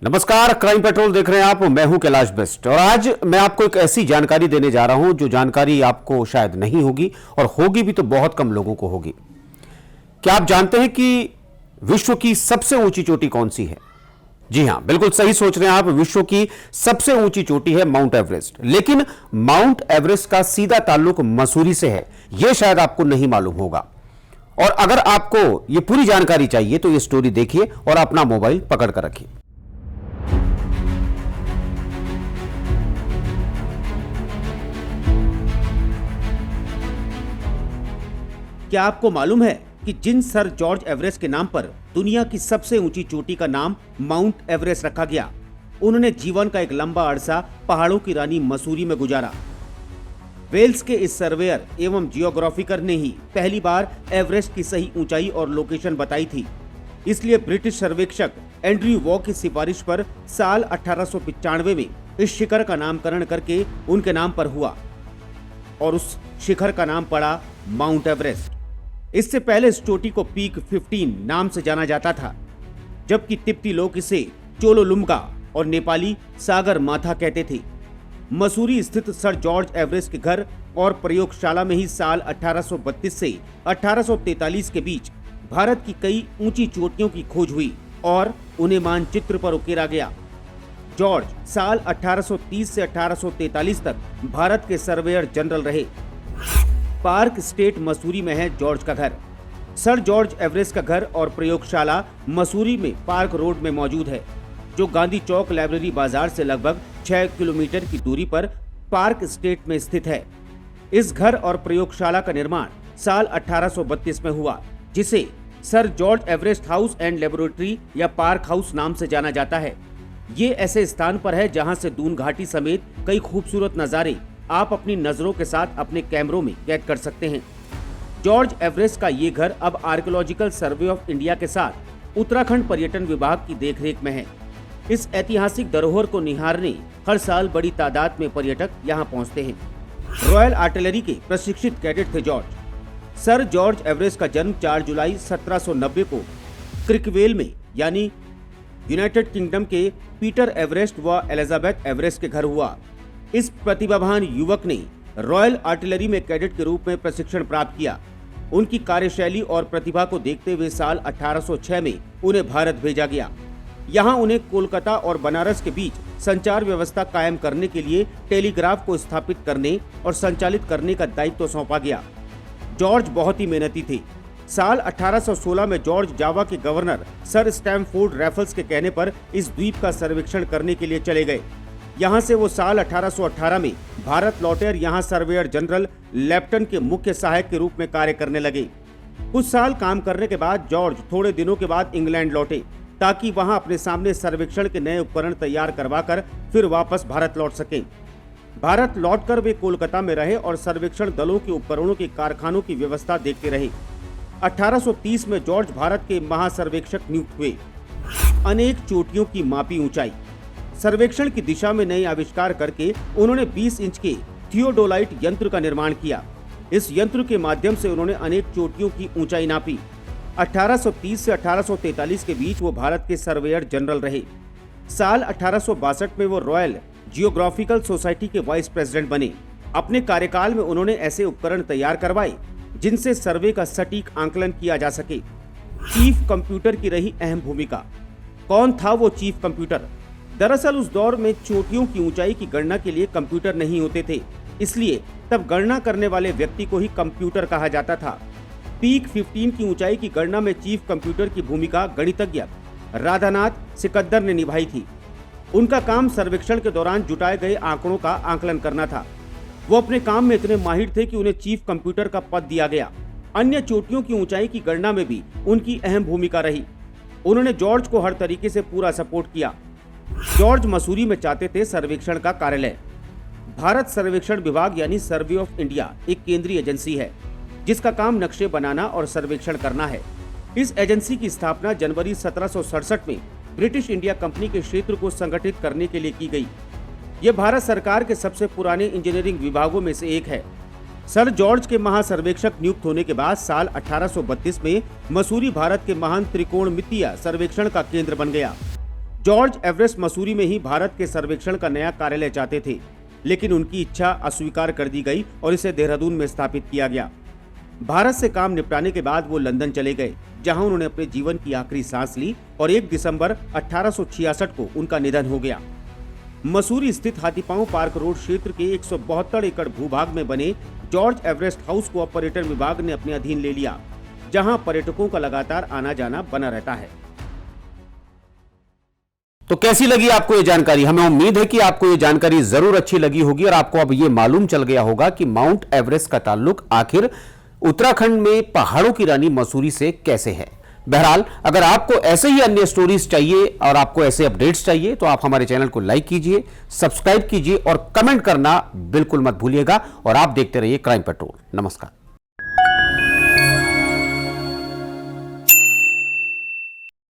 नमस्कार, crime petrol देख रहे हैं आप। मैं हूं कैलाश बेस्ट और आज मैं आपको एक ऐसी जानकारी देने जा रहा हूं जो जानकारी आपको शायद नहीं होगी और होगी भी तो बहुत कम लोगों को होगी। क्या आप जानते हैं कि विश्व की सबसे ऊंची चोटी कौन सी है? जी हां, बिल्कुल सही सोच रहे हैं आप। विश्व की सबसे ऊंची चोटी है माउंट एवरेस्ट। लेकिन माउंट एवरेस्ट का सीधा ताल्लुक मसूरी से है, यह शायद आपको नहीं मालूम होगा। और अगर आपको यह पूरी जानकारी चाहिए तो यह स्टोरी देखिए और अपना मोबाइल पकड़ कर रखिए। क्या आपको मालूम है कि जिन सर जॉर्ज एवरेस्ट के नाम पर दुनिया की सबसे ऊंची चोटी का नाम माउंट एवरेस्ट रखा गया? उन्होंने जीवन का एक लंबा अरसा पहाड़ों की रानी मसूरी में गुजारा। वेल्स के इस सर्वेयर एवं जियोग्राफिकर ने ही पहली बार एवरेस्ट की सही ऊंचाई और लोकेशन बताई थी। इसलिए ब्रिटिश सर्वेक्षक एंड्रयू वॉ की सिफारिश पर साल 1895 में इस शिखर का नामकरण करके उनके नाम पर हुआ और उस शिखर का नाम पड़ा माउंट एवरेस्ट। इससे पहले इस चोटी को पीक 15 नाम से जाना जाता था, जबकि तिब्बती लोग इसे चोलोलुम्गा और नेपाली सागर माथा कहते थे। मसूरी स्थित सर जॉर्ज एवरेस्ट के घर और प्रयोगशाला में ही साल 1832 से 1843 के बीच भारत की कई ऊंची चोटियों की खोज हुई और उन्हें मानचित्र पर उकेरा गया। जॉर्ज साल 1830 से 1843 तक भारत के सर्वेयर जनरल रहे। पार्क स्टेट मसूरी में है जॉर्ज का घर। सर जॉर्ज एवरेस्ट का घर और प्रयोगशाला मसूरी में पार्क रोड में मौजूद है, जो गांधी चौक लाइब्रेरी बाजार से लगभग 6 किलोमीटर की दूरी पर पार्क स्टेट में स्थित है। इस घर और प्रयोगशाला का निर्माण साल 1832 में हुआ, जिसे sir George Everest house and laboratory या पार्क हाउस नाम से जाना जाता है। ये ऐसे स्थान पर है जहां से दून घाटी समेत कई खूबसूरत नजारे आप अपनी नजरों के साथ अपने कैमरों में कैद कर सकते हैं। जॉर्ज एवरेस्ट का ये घर अब आर्कियोलॉजिकल सर्वे ऑफ इंडिया के साथ उत्तराखंड पर्यटन विभाग की देखरेख में है। इस ऐतिहासिक धरोहर को निहारने हर साल बड़ी तादाद में पर्यटक यहाँ पहुँचते हैं। रॉयल आर्टिलरी के प्रशिक्षित कैडेट थे जॉर्ज। सर जॉर्ज एवरेस्ट का जन्म 4 जुलाई 1790 को क्रिकवेल में यानी यूनाइटेड किंगडम के पीटर एवरेस्ट व एलिजाबेथ एवरेस्ट के घर हुआ। इस प्रतिभावान युवक ने रॉयल आर्टिलरी में कैडेट के रूप में प्रशिक्षण प्राप्त किया। उनकी कार्यशैली और प्रतिभा को देखते हुए साल 1806 में उन्हें भारत भेजा गया। यहाँ उन्हें कोलकाता और बनारस के बीच संचार व्यवस्था कायम करने के लिए टेलीग्राफ को स्थापित करने और संचालित करने का दायित्व सौंपा गया। जॉर्ज बहुत ही मेहनती थे। साल 1816 में जॉर्ज जावा के गवर्नर सर स्टैमफोर्ड रैफल्स के कहने पर इस द्वीप का सर्वेक्षण करने के लिए चले गए। यहाँ से वो साल 1818 में भारत लौटे और यहाँ सर्वेयर जनरल लेफ्टन के मुख्य सहायक के रूप में कार्य करने लगे। कुछ साल काम करने के बाद जॉर्ज थोड़े दिनों के बाद इंग्लैंड लौटे, ताकि वहाँ अपने सामने सर्वेक्षण के नए उपकरण तैयार करवाकर फिर वापस भारत लौट सके। भारत लौटकर वे कोलकाता में रहे और सर्वेक्षण दलों के उपकरणों के कारखानों की व्यवस्था देखते रहे। 1830 में जॉर्ज भारत के महासर्वेक्षक नियुक्त हुए। अनेक चोटियों की मापी ऊंचाई। सर्वेक्षण की दिशा में नए आविष्कार करके उन्होंने 20 इंच के थियोडोलाइट यंत्र का निर्माण किया। इस यंत्र के माध्यम से उन्होंने अनेक चोटियों की ऊंचाई नापी। 1830 से 1843 के बीच वो भारत के सर्वेयर जनरल रहे। साल 1862 में वो रॉयल जियोग्राफिकल सोसाइटी के वाइस प्रेसिडेंट बने। अपने कार्यकाल में उन्होंने ऐसे उपकरण तैयार करवाए जिनसे सर्वे का सटीक आंकलन किया जा सके। चीफ कंप्यूटर की रही अहम भूमिका। कौन था वो चीफ कंप्यूटर? दरअसल उस दौर में चोटियों की ऊंचाई की गणना के लिए कंप्यूटर नहीं होते थे, इसलिए तब गणना करने वाले व्यक्ति को ही कंप्यूटर कहा जाता था। पीक 15 की ऊंचाई की गणना में चीफ कंप्यूटर की भूमिका गणितज्ञ राधानाथ सिकंदर ने निभाई थी। उनका काम सर्वेक्षण के दौरान जुटाए गए आंकड़ों का आंकलन करना था। वो अपने काम में इतने माहिर थे कि उन्हें चीफ कंप्यूटर का पद दिया गया। अन्य चोटियों की ऊंचाई की गणना में भी उनकी अहम भूमिका रही। उन्होंने जॉर्ज को हर तरीके से पूरा सपोर्ट किया। जॉर्ज मसूरी में चाहते थे सर्वेक्षण का कार्यालय। भारत सर्वेक्षण विभाग यानी सर्वे ऑफ इंडिया एक केंद्रीय एजेंसी है, जिसका काम नक्शे बनाना और सर्वेक्षण करना है। इस एजेंसी की स्थापना जनवरी 1767 में ब्रिटिश इंडिया कंपनी के क्षेत्र को संगठित करने के लिए की गई। यह भारत सरकार के सबसे पुराने इंजीनियरिंग विभागों में से एक है। सर जॉर्ज के महासर्वेक्षक नियुक्त होने के बाद साल 1832 में मसूरी भारत के महान त्रिकोणमितीय सर्वेक्षण का केंद्र बन गया। जॉर्ज एवरेस्ट मसूरी में ही भारत के सर्वेक्षण का नया कार्यालय चाहते थे, लेकिन उनकी इच्छा अस्वीकार कर दी गई और इसे देहरादून में स्थापित किया गया। भारत से काम निपटाने के बाद वो लंदन चले गए, जहां उन्होंने अपने जीवन की आखिरी सांस ली और 1 दिसंबर 1866 को उनका निधन हो गया। मसूरी स्थित हाथीपांव पार्क रोड क्षेत्र के 172 एकड़ भूभाग में बने जॉर्ज एवरेस्ट हाउस को अब पर्यटन विभाग ने अपने अधीन ले लिया, जहां पर्यटकों का लगातार आना जाना बना रहता है। तो कैसी लगी आपको ये जानकारी? हमें उम्मीद है कि आपको ये जानकारी जरूर अच्छी लगी होगी और आपको अब ये मालूम चल गया होगा कि माउंट एवरेस्ट का ताल्लुक आखिर उत्तराखंड में पहाड़ों की रानी मसूरी से कैसे है। बहरहाल, अगर आपको ऐसे ही अन्य स्टोरीज चाहिए और आपको ऐसे अपडेट्स चाहिए तो आप हमारे चैनल को लाइक कीजिए, सब्सक्राइब कीजिए और कमेंट करना बिल्कुल मत भूलिएगा। और आप देखते रहिए क्राइम पेट्रोल। नमस्कार।